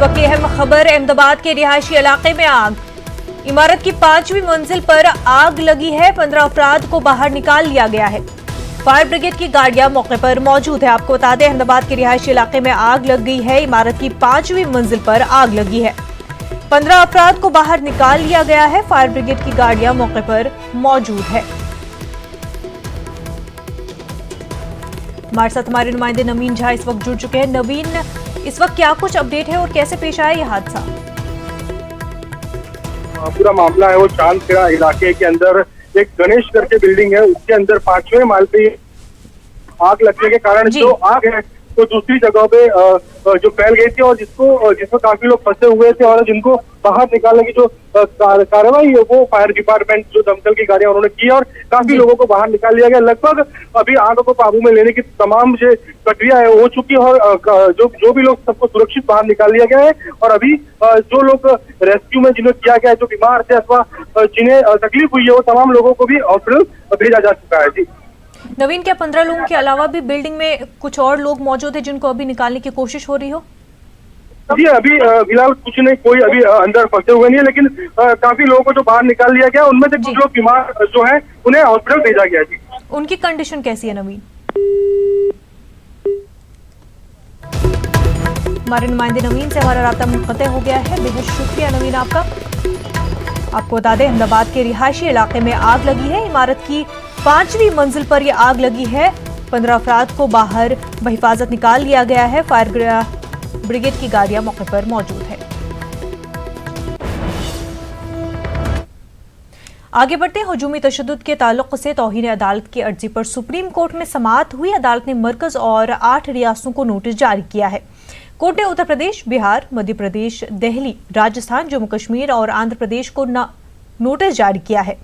वक्त की अहम खबर, अहमदाबाद के रिहायशी इलाके में आग। इमारत की 5वीं मंजिल पर आग लगी है। 15 अफराद को बाहर निकाल लिया गया है। फायर ब्रिगेड की गाड़ियां मौके पर मौजूद है। आपको बता दें, अहमदाबाद के रिहायशी इलाके में आग लग गई है। इमारत की 5वीं मंजिल पर आग लगी है। 15 अफराद को बाहर निकाल लिया गया है। फायर ब्रिगेड की गाड़ियां मौके पर मौजूद है। हमारे साथ हमारे नुमाइंदे नवीन झा इस वक्त जुड़ चुके हैं। नवीन, इस वक्त क्या कुछ अपडेट है और कैसे पेश आया यह हादसा? पूरा मामला है वो चांदखेड़ा इलाके के अंदर एक गणेश करके बिल्डिंग है, उसके अंदर 5वें माल पे आग लगने के कारण जो आग है तो दूसरी जगह पे जो फैल गई थी और जिसमें काफी लोग फंसे हुए थे और जिनको बाहर निकालने की जो कार्रवाई है वो फायर डिपार्टमेंट जो दमकल की गाड़ियां उन्होंने की और काफी लोगों को बाहर निकाल लिया गया। लगभग अभी आग को काबू में लेने की तमाम जो प्रक्रिया है हो चुकी है और जो भी लोग सबको सुरक्षित बाहर निकाल लिया गया है और अभी जो लोग रेस्क्यू में जिन्हें किया गया है, जो बीमार थे अथवा जिन्हें तकलीफ हुई है, वो तमाम लोगों को भी हॉस्पिटल भेजा जा चुका है। जी नवीन, क्या 15 लोगों के अलावा भी बिल्डिंग में कुछ और लोग मौजूद है जिनको अभी निकालने की कोशिश हो रही हो? जी अभी फिलहाल कुछ नहीं, कोई अभी अंदर फंसे हुए नहीं है, लेकिन काफी लोगों को जो बाहर निकाल लिया गया उनमें से कुछ लोग बीमार जो है उन्हें हॉस्पिटल भेजा गया। जी उनकी कंडीशन कैसी है नवीन? हमारे नुमाइंदे नवीन से हमारा राब्ता मुनक़ते हो गया है। बेहद शुक्रिया नवीन आपका। आपको बता दें, अहमदाबाद के रिहायशी इलाके में आग लगी है। इमारत की 5वीं मंजिल पर यह आग लगी है। 15 अफराद को बाहर बहिफाजत निकाल लिया गया है। फायर ब्रिगेड की गाड़ियां मौके पर मौजूद है। आगे बढ़ते हैं। हुजूमी तशद्दुद के ताल्लुक से तौहीन अदालत की अर्जी पर सुप्रीम कोर्ट में समाअत हुई। अदालत ने मरकज और 8 रियासतों को नोटिस जारी किया है। कोर्ट ने उत्तर प्रदेश, बिहार, मध्य प्रदेश, दिल्ली, राजस्थान, जम्मू कश्मीर और आंध्र प्रदेश को नोटिस जारी किया है।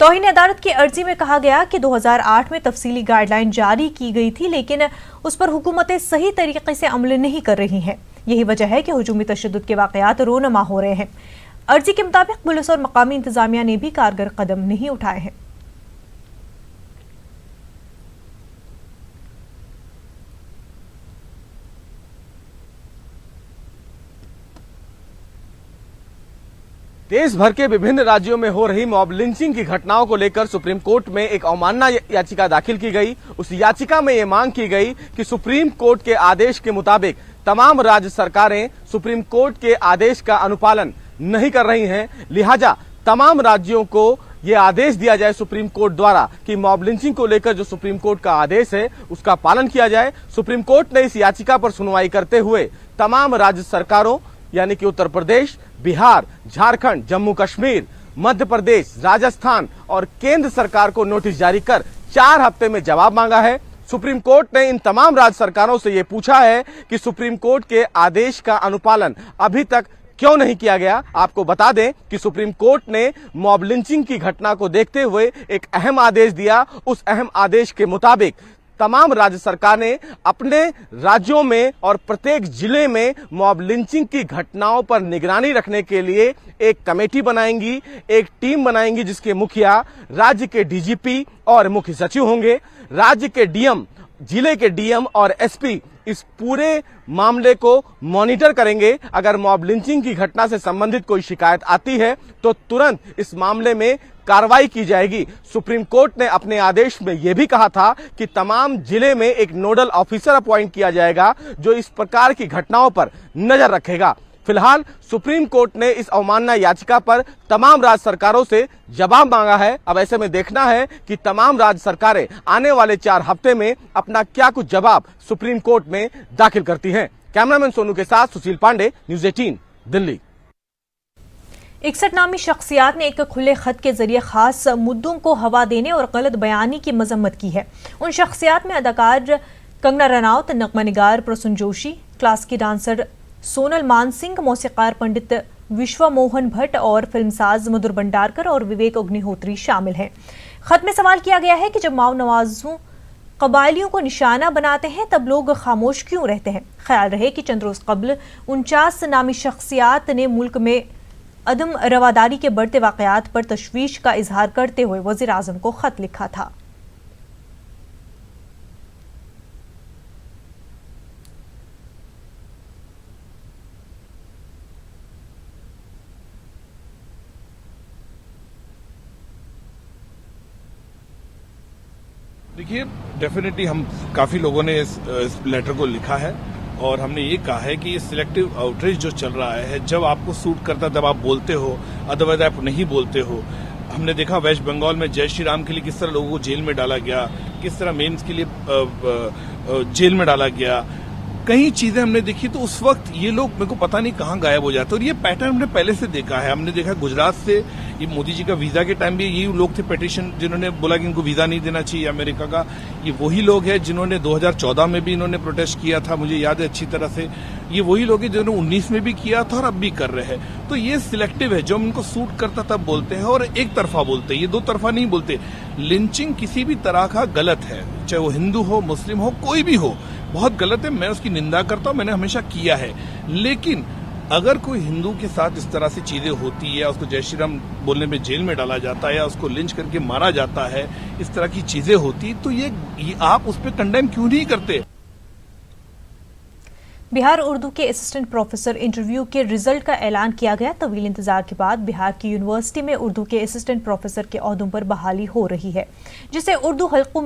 तौहीन अदालत की अर्जी में कहा गया कि 2008 में तफसीली गाइडलाइन जारी की गई थी, लेकिन उस पर हुकूमतें सही तरीके से अमल नहीं कर रही हैं। यही वजह है कि हुजूमी तशद्दुद के वाकयात रोनमा हो रहे हैं। अर्जी के मुताबिक पुलिस और मकामी इंतजामिया ने भी कारगर कदम नहीं उठाए हैं। देश भर के विभिन्न राज्यों में हो रही मॉब लिंचिंग की घटनाओं को लेकर सुप्रीम कोर्ट में एक अवमानना याचिका दाखिल की गई। उस याचिका में ये मांग की गई कि सुप्रीम कोर्ट के आदेश के मुताबिक तमाम राज्य सरकारें सुप्रीम कोर्ट के आदेश का अनुपालन नहीं कर रही हैं, लिहाजा तमाम राज्यों को ये आदेश दिया जाए सुप्रीम कोर्ट द्वारा कि मॉब लिंचिंग को लेकर जो सुप्रीम कोर्ट का आदेश है उसका पालन किया जाए। सुप्रीम कोर्ट ने इस याचिका पर सुनवाई करते हुए तमाम राज्य सरकारों यानी कि उत्तर प्रदेश, बिहार, झारखंड, जम्मू कश्मीर, मध्य प्रदेश, राजस्थान और केंद्र सरकार को नोटिस जारी कर 4 हफ्ते में जवाब मांगा है। सुप्रीम कोर्ट ने इन तमाम राज्य सरकारों से यह पूछा है कि सुप्रीम कोर्ट के आदेश का अनुपालन अभी तक क्यों नहीं किया गया। आपको बता दें कि सुप्रीम कोर्ट ने मॉब लिंचिंग की घटना को देखते हुए एक अहम आदेश दिया। उस अहम आदेश के मुताबिक तमाम राज्य सरकार ने अपने राज्यों में और प्रत्येक जिले में मॉब लिंचिंग की घटनाओं पर निगरानी रखने के लिए एक कमेटी बनाएंगी, एक टीम बनाएंगी जिसके मुखिया राज्य के डीजीपी और मुख्य सचिव होंगे। राज्य के डीएम, जिले के डीएम और एसपी इस पूरे मामले को मॉनिटर करेंगे। अगर मॉब लिंचिंग की घटना से संबंधित कोई शिकायत आती है तो तुरंत इस मामले में कार्रवाई की जाएगी। सुप्रीम कोर्ट ने अपने आदेश में यह भी कहा था कि तमाम जिले में एक नोडल ऑफिसर अपॉइंट किया जाएगा जो इस प्रकार की घटनाओं पर नजर रखेगा। फिलहाल सुप्रीम कोर्ट ने इस अवमानना याचिका पर तमाम राज्य सरकारों से जवाब मांगा है। अब ऐसे में देखना है कि तमाम राज्य सरकारें आने वाले 4 हफ्ते में अपना क्या कुछ जवाब सुप्रीम कोर्ट में दाखिल करती हैं। कैमरामैन सोनू के साथ सुशील पांडे, न्यूज़ 18 दिल्ली। 61 नामी शख्सियात ने एक खुले खत के जरिए खास मुद्दों को हवा देने और गलत बयानी की मजम्मत की है। उन शख्सियात में अदाकार कंगना रनौत, नगमा निगार प्रसून जोशी, क्लासिकी डांसर सोनल मानसिंह, मौसीकार पंडित विश्वा मोहन भट्ट और फिल्मसाज मधुर भंडारकर और विवेक अग्निहोत्री शामिल हैं। खत में सवाल किया गया है कि जब माओ नवाजों कबायलियों को निशाना बनाते हैं तब लोग खामोश क्यों रहते हैं। ख्याल रहे कि चंद रोज कबल 49 नामी शख्सियात ने मुल्क में अदम रवादारी के बढ़ते वाकयात पर तशवीश का इजहार करते हुए वजीर आजम को खत लिखा था। देखिए, डेफिनेटली हम काफी लोगों ने इस लेटर को लिखा है और हमने ये कहा है कि ये सिलेक्टिव आउटरीच जो चल रहा है, जब आपको सूट करता तब आप बोलते हो, अदरवाइज आप नहीं बोलते हो। हमने देखा वेस्ट बंगाल में जय श्री राम के लिए किस तरह लोगों को जेल में डाला गया, किस तरह मेंस के लिए जेल में डाला गया। कई चीजें हमने देखी, तो उस वक्त ये लोग मेरे को पता नहीं कहाँ गायब हो जाते। और ये पैटर्न हमने पहले से देखा है। हमने देखा गुजरात से, ये मोदी जी का वीजा के टाइम भी यही लोग थे पिटीशन जिन्होंने बोला कि इनको वीजा नहीं देना चाहिए अमेरिका का। ये वही लोग हैं जिन्होंने 2014 में भी इन्होंने प्रोटेस्ट किया था, मुझे याद है अच्छी तरह से। ये वही लोग हैं जिन्होंने 19 में भी किया था और अब भी कर रहे हैं। तो ये सिलेक्टिव है, जो इनको सूट करता तब बोलते हैं और एक तरफा बोलते हैं, ये दो तरफा नहीं बोलते। लिंचिंग किसी भी तरह का गलत है, चाहे वो हिंदू हो, मुस्लिम हो, कोई भी हो, बहुत गलत है। मैं उसकी निंदा करता हूं, मैंने हमेशा किया है। लेकिन अगर कोई हिंदू के साथ इस तरह से चीजें होती है, उसको जय श्री राम बोलने में जेल में डाला जाता है या उसको लिंच करके मारा जाता है, इस तरह की चीजें होती, तो ये आप उस पर कंडेम क्यों नहीं करते? बिहार उर्दू के असिस्टेंट प्रोफेसर इंटरव्यू के रिजल्ट का ऐलान किया गया। तवील इंतजार के बाद बिहार की यूनिवर्सिटी में उर्दू के असिस्टेंट प्रोफेसर के ओहदों पर बहाली हो रही है, जिसे उर्दू हल्कों